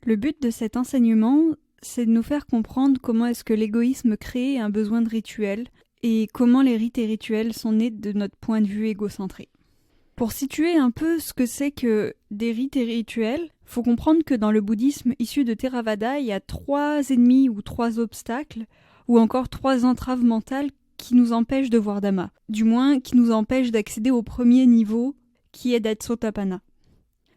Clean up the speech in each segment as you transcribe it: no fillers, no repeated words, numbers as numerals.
Le but de cet enseignement, c'est de nous faire comprendre comment est-ce que l'égoïsme crée un besoin de rituel et comment les rites et rituels sont nés de notre point de vue égocentré. Pour situer un peu ce que c'est que des rites et rituels, faut comprendre que dans le bouddhisme issu de Theravada, il y a 3 ennemis ou 3 obstacles, ou encore 3 entraves mentales qui nous empêchent de voir Dhamma. Du moins, qui nous empêchent d'accéder au premier niveau, qui est d'être Sotapanna.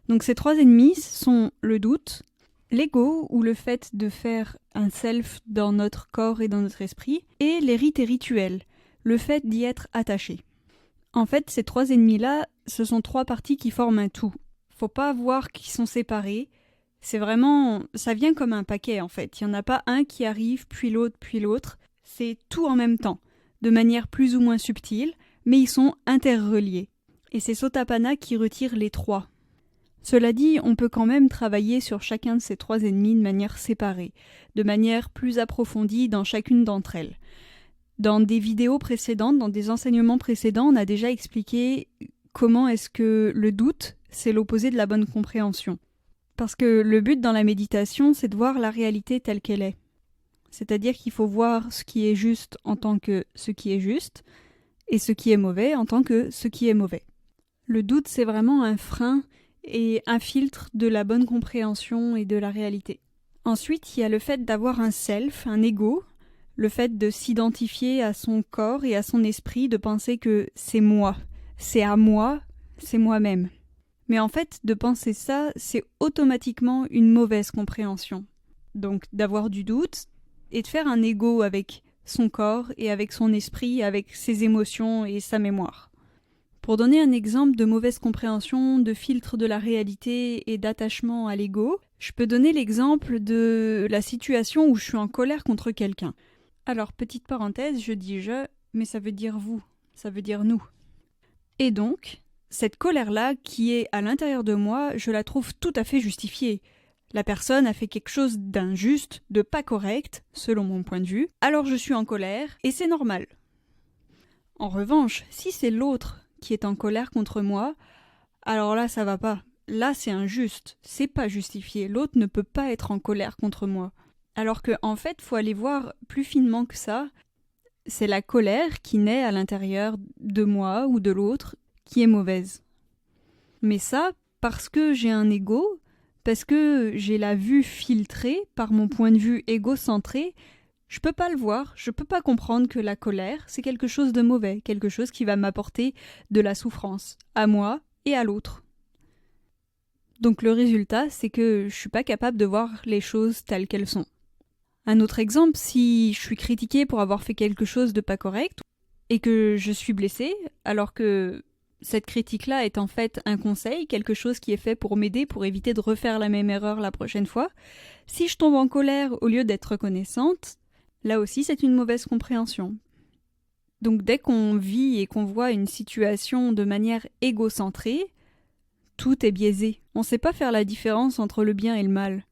Donc ces 3 ennemis sont le doute, l'ego, ou le fait de faire un self dans notre corps et dans notre esprit, et les rites et rituels, le fait d'y être attaché. En fait, ces 3 ennemis-là, ce sont 3 parties qui forment un tout. Faut pas voir qu'ils sont séparés. C'est vraiment... ça vient comme un paquet, en fait. Il n'y en a pas un qui arrive, puis l'autre. C'est tout en même temps, de manière plus ou moins subtile, mais ils sont interreliés. Et c'est Sotapanna qui retire les 3. Cela dit, on peut quand même travailler sur chacun de ces 3 ennemis de manière séparée, de manière plus approfondie dans chacune d'entre elles. Dans des vidéos précédentes, dans des enseignements précédents, on a déjà expliqué comment est-ce que le doute, c'est l'opposé de la bonne compréhension. Parce que le but dans la méditation, c'est de voir la réalité telle qu'elle est. C'est-à-dire qu'il faut voir ce qui est juste en tant que ce qui est juste, et ce qui est mauvais en tant que ce qui est mauvais. Le doute, c'est vraiment un frein et un filtre de la bonne compréhension et de la réalité. Ensuite, il y a le fait d'avoir un self, un ego, le fait de s'identifier à son corps et à son esprit, de penser que c'est moi, c'est à moi, c'est moi-même. Mais en fait, de penser ça, c'est automatiquement une mauvaise compréhension. Donc d'avoir du doute et de faire un ego avec son corps et avec son esprit, avec ses émotions et sa mémoire. Pour donner un exemple de mauvaise compréhension, de filtre de la réalité et d'attachement à l'ego, je peux donner l'exemple de la situation où je suis en colère contre quelqu'un. Alors, petite parenthèse, je dis « je », mais ça veut dire « vous », ça veut dire « nous ». Et donc, cette colère-là, qui est à l'intérieur de moi, je la trouve tout à fait justifiée. La personne a fait quelque chose d'injuste, de pas correct, selon mon point de vue, alors je suis en colère, et c'est normal. En revanche, si c'est l'autre qui est en colère contre moi, alors là, ça va pas. Là, c'est injuste, c'est pas justifié, l'autre ne peut pas être en colère contre moi. Alors qu'en fait, faut aller voir plus finement que ça. C'est la colère qui naît à l'intérieur de moi ou de l'autre qui est mauvaise. Mais ça, parce que j'ai un ego, parce que j'ai la vue filtrée par mon point de vue égocentré, je peux pas le voir, je peux pas comprendre que la colère, c'est quelque chose de mauvais, quelque chose qui va m'apporter de la souffrance, à moi et à l'autre. Donc le résultat, c'est que je suis pas capable de voir les choses telles qu'elles sont. Un autre exemple, si je suis critiquée pour avoir fait quelque chose de pas correct et que je suis blessée, alors que cette critique-là est en fait un conseil, quelque chose qui est fait pour m'aider, pour éviter de refaire la même erreur la prochaine fois, si je tombe en colère au lieu d'être reconnaissante, là aussi c'est une mauvaise compréhension. Donc dès qu'on vit et qu'on voit une situation de manière égocentrée, tout est biaisé. On ne sait pas faire la différence entre le bien et le mal.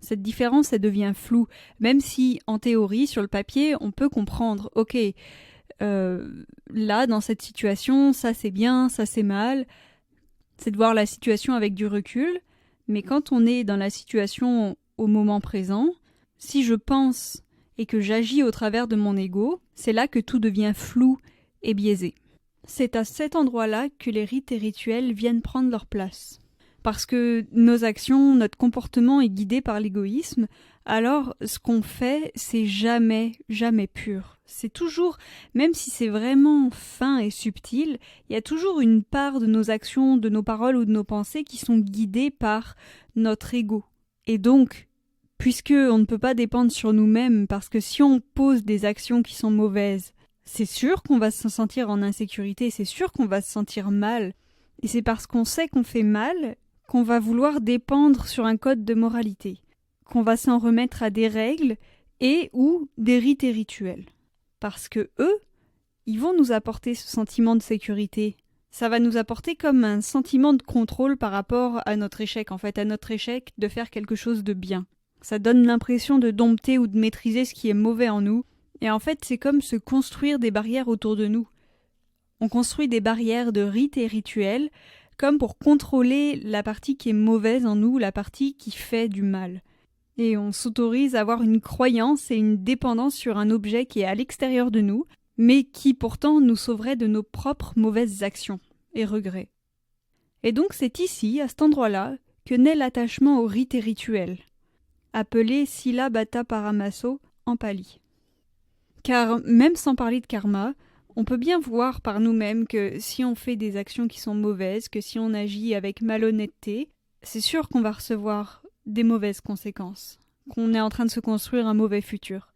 Cette différence, elle devient floue, même si, en théorie, sur le papier, on peut comprendre, ok, là, dans cette situation, ça c'est bien, ça c'est mal. C'est de voir la situation avec du recul, mais quand on est dans la situation au moment présent, si je pense et que j'agis au travers de mon ego, c'est là que tout devient flou et biaisé. C'est à cet endroit-là que les rites et rituels viennent prendre leur place. Parce que nos actions, notre comportement est guidé par l'égoïsme, alors ce qu'on fait, c'est jamais pur. C'est toujours, même si c'est vraiment fin et subtil, il y a toujours une part de nos actions, de nos paroles ou de nos pensées qui sont guidées par notre ego. Et donc, puisque on ne peut pas dépendre sur nous-mêmes, parce que si on pose des actions qui sont mauvaises, c'est sûr qu'on va se sentir en insécurité, c'est sûr qu'on va se sentir mal. Et c'est parce qu'on sait qu'on fait mal qu'on va vouloir dépendre sur un code de moralité, qu'on va s'en remettre à des règles et ou des rites et rituels. Parce que eux, ils vont nous apporter ce sentiment de sécurité. Ça va nous apporter comme un sentiment de contrôle par rapport à notre échec, en fait, à notre échec de faire quelque chose de bien. Ça donne l'impression de dompter ou de maîtriser ce qui est mauvais en nous. Et en fait, c'est comme se construire des barrières autour de nous. On construit des barrières de rites et rituels comme pour contrôler la partie qui est mauvaise en nous, la partie qui fait du mal. Et on s'autorise à avoir une croyance et une dépendance sur un objet qui est à l'extérieur de nous, mais qui pourtant nous sauverait de nos propres mauvaises actions et regrets. Et donc c'est ici, à cet endroit-là, que naît l'attachement aux rites et rituels, appelé Sila Bhatta Paramaso en pali. Car même sans parler de karma, on peut bien voir par nous-mêmes que si on fait des actions qui sont mauvaises, que si on agit avec malhonnêteté, c'est sûr qu'on va recevoir des mauvaises conséquences, qu'on est en train de se construire un mauvais futur.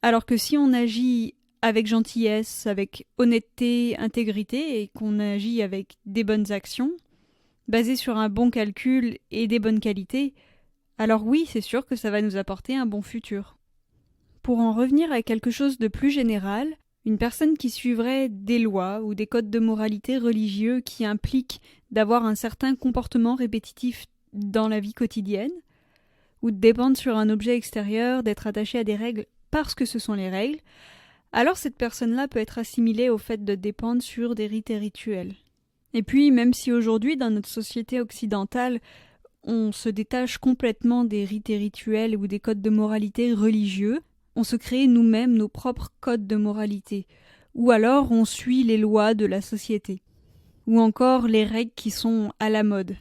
Alors que si on agit avec gentillesse, avec honnêteté, intégrité, et qu'on agit avec des bonnes actions, basées sur un bon calcul et des bonnes qualités, alors oui, c'est sûr que ça va nous apporter un bon futur. Pour en revenir à quelque chose de plus général, une personne qui suivrait des lois ou des codes de moralité religieux qui impliquent d'avoir un certain comportement répétitif dans la vie quotidienne, ou de dépendre sur un objet extérieur, d'être attaché à des règles parce que ce sont les règles, alors cette personne-là peut être assimilée au fait de dépendre sur des rites et rituels. Et puis, même si aujourd'hui, dans notre société occidentale, on se détache complètement des rites et rituels ou des codes de moralité religieux, on se crée nous-mêmes nos propres codes de moralité, ou alors on suit les lois de la société, ou encore les règles qui sont à la mode.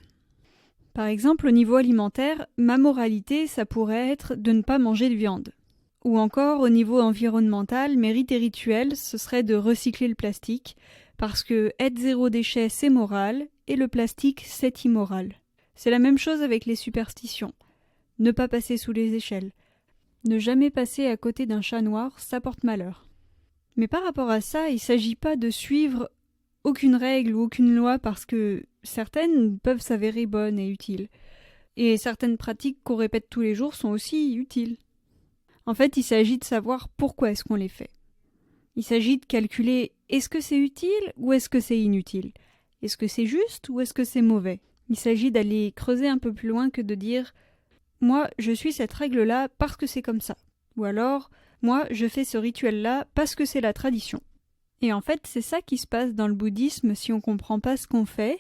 Par exemple, au niveau alimentaire, ma moralité, ça pourrait être de ne pas manger de viande. Ou encore, au niveau environnemental, mes rites et rituels, ce serait de recycler le plastique, parce que être zéro déchet, c'est moral, et le plastique, c'est immoral. C'est la même chose avec les superstitions. Ne pas passer sous les échelles. Ne jamais passer à côté d'un chat noir, ça porte malheur. Mais par rapport à ça, il ne s'agit pas de suivre aucune règle ou aucune loi parce que certaines peuvent s'avérer bonnes et utiles. Et certaines pratiques qu'on répète tous les jours sont aussi utiles. En fait, il s'agit de savoir pourquoi est-ce qu'on les fait. Il s'agit de calculer est-ce que c'est utile ou est-ce que c'est inutile ? Est-ce que c'est juste ou est-ce que c'est mauvais ? Il s'agit d'aller creuser un peu plus loin que de dire « moi, je suis cette règle-là parce que c'est comme ça » ou alors « moi, je fais ce rituel-là parce que c'est la tradition ». Et en fait, c'est ça qui se passe dans le bouddhisme si on ne comprend pas ce qu'on fait.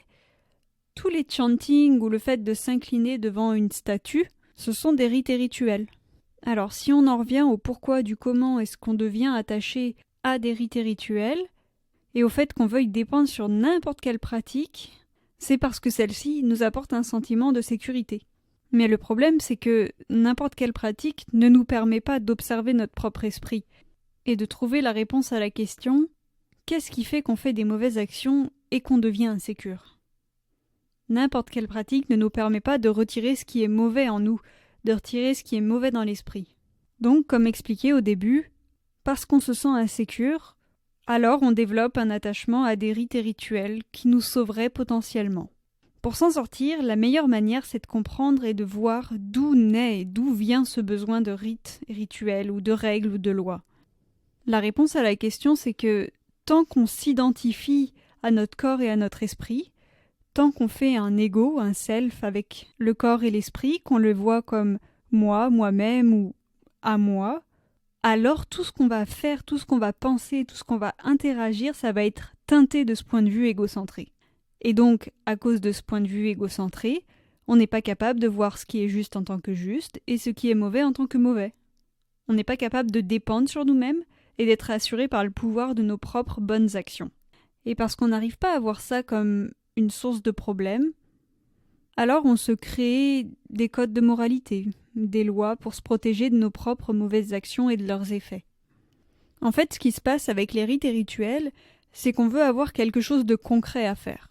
Tous les chantings ou le fait de s'incliner devant une statue, ce sont des rites et rituels. Alors si on en revient au pourquoi du comment est-ce qu'on devient attaché à des rites et rituels, et au fait qu'on veuille dépendre sur n'importe quelle pratique, c'est parce que celle-ci nous apporte un sentiment de sécurité. Mais le problème, c'est que n'importe quelle pratique ne nous permet pas d'observer notre propre esprit, et de trouver la réponse à la question « qu'est-ce qui fait qu'on fait des mauvaises actions et qu'on devient insécure ?» N'importe quelle pratique ne nous permet pas de retirer ce qui est mauvais en nous, de retirer ce qui est mauvais dans l'esprit. Donc, comme expliqué au début, parce qu'on se sent insécure, alors on développe un attachement à des rites et rituels qui nous sauveraient potentiellement. Pour s'en sortir, la meilleure manière, c'est de comprendre et de voir d'où naît et d'où vient ce besoin de rites et rituels ou de règles ou de lois. La réponse à la question, c'est que tant qu'on s'identifie à notre corps et à notre esprit, tant qu'on fait un ego, un self avec le corps et l'esprit, qu'on le voit comme moi, moi-même ou à moi, alors tout ce qu'on va faire, tout ce qu'on va penser, tout ce qu'on va interagir, ça va être teinté de ce point de vue égocentré. Et donc, à cause de ce point de vue égocentré, on n'est pas capable de voir ce qui est juste en tant que juste et ce qui est mauvais en tant que mauvais. On n'est pas capable de dépendre sur nous-mêmes et d'être assuré par le pouvoir de nos propres bonnes actions. Et parce qu'on n'arrive pas à voir ça comme une source de problème, alors on se crée des codes de moralité, des lois pour se protéger de nos propres mauvaises actions et de leurs effets. En fait, ce qui se passe avec les rites et rituels, c'est qu'on veut avoir quelque chose de concret à faire.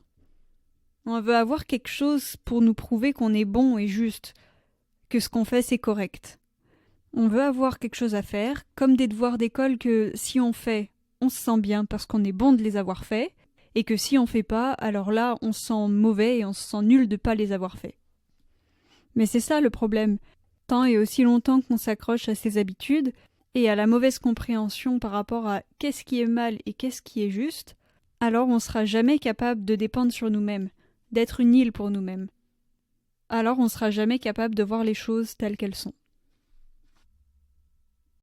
On veut avoir quelque chose pour nous prouver qu'on est bon et juste, que ce qu'on fait c'est correct. On veut avoir quelque chose à faire, comme des devoirs d'école que si on fait, on se sent bien parce qu'on est bon de les avoir faits, et que si on fait pas, alors là, on se sent mauvais et on se sent nul de pas les avoir faits. Mais c'est ça le problème. Tant et aussi longtemps qu'on s'accroche à ses habitudes et à la mauvaise compréhension par rapport à qu'est-ce qui est mal et qu'est-ce qui est juste, alors on sera jamais capable de dépendre sur nous-mêmes, d'être une île pour nous-mêmes. Alors on sera jamais capable de voir les choses telles qu'elles sont.